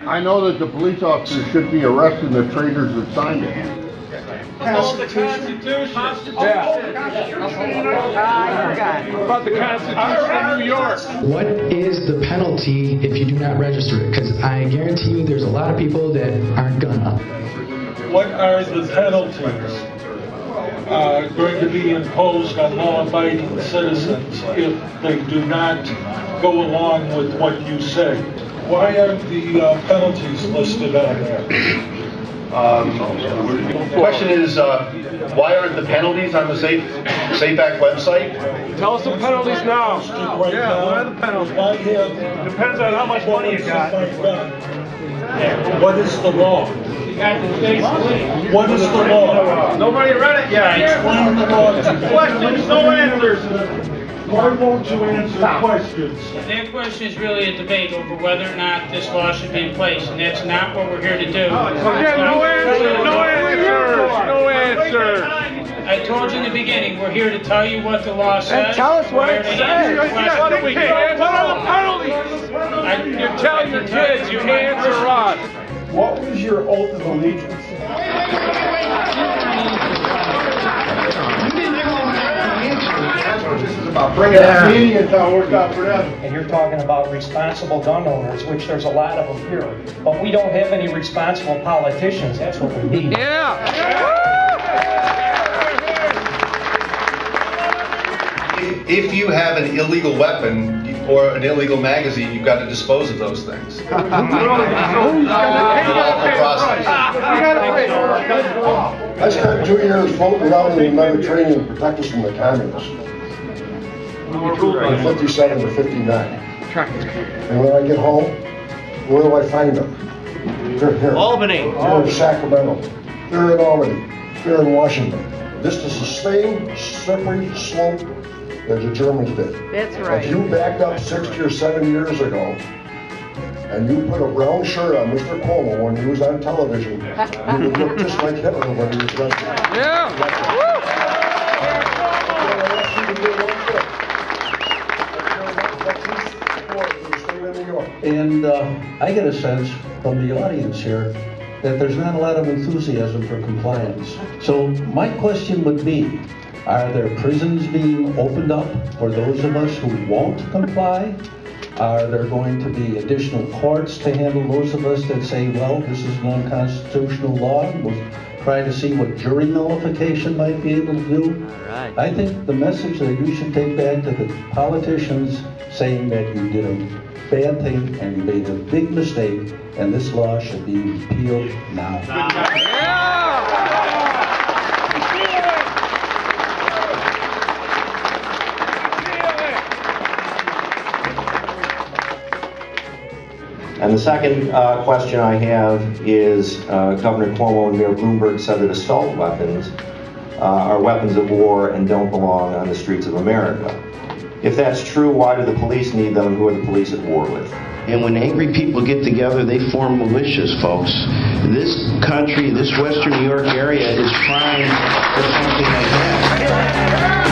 I know that the police officers should be arresting the traitors that signed it. Constitution. About the Constitution of New York. What is the penalty if you do not register it? Because I guarantee you there's a lot of people that aren't gonna. What are the penalties going to be imposed on law-abiding citizens if they do not go along with what you say? Why aren't the penalties listed on there? The question is, why aren't the penalties on the Safe Act website? Tell us the penalties now. Right Yeah, now, what are the penalties? Depends on how much money you got. What is the law? What is the law? Nobody read it yet. Explain the law to me. Questions, no answers. Why won't you answer questions? That question is really a debate over whether or not this law should be in place, and that's not what we're here to do. Again, no answers, no answers, no answers. I told you in the beginning, we're here to tell you what the law says. And tell us what it says. What are the penalties? You're telling your kids, you can't answer us. What was your oath of allegiance? That's what this is about, bringing that meeting and how it worked out for them. And you're talking about responsible gun owners, which there's a lot of them here. But we don't have any responsible politicians. That's what we need. If you have an illegal weapon or an illegal magazine, you've got to dispose of those things. I spent 2 years floating around in the Mediterranean to protect us from the communists. From 57 to 59. And when I get home, where do I find them? They're here. Albany. They're in Sacramento. They're in Albany. They're in Washington. This is the same slippery slope that the Germans did. That's right. If you backed up 60 or 70 years ago, and you put a brown shirt on Mr. Cuomo when he was on television, you would look just like Hitler when he was elected. And I get a sense from the audience here that there's not a lot of enthusiasm for compliance. So my question would be, are there prisons being opened up for those of us who won't comply? Are there going to be additional courts to handle those of us that say, well, this is an unconstitutional law? We'll try to see what jury nullification might be able to do. Right. I think the message that you should take back to the politicians saying that you did a bad thing and you made a big mistake, and this law should be repealed now. And the second question I have is, Governor Cuomo and Mayor Bloomberg said that assault weapons are weapons of war and don't belong on the streets of America. If that's true, why do the police need them, and who are the police at war with? And when angry people get together, they form militias, folks. This country, this Western New York area is primed for something like that.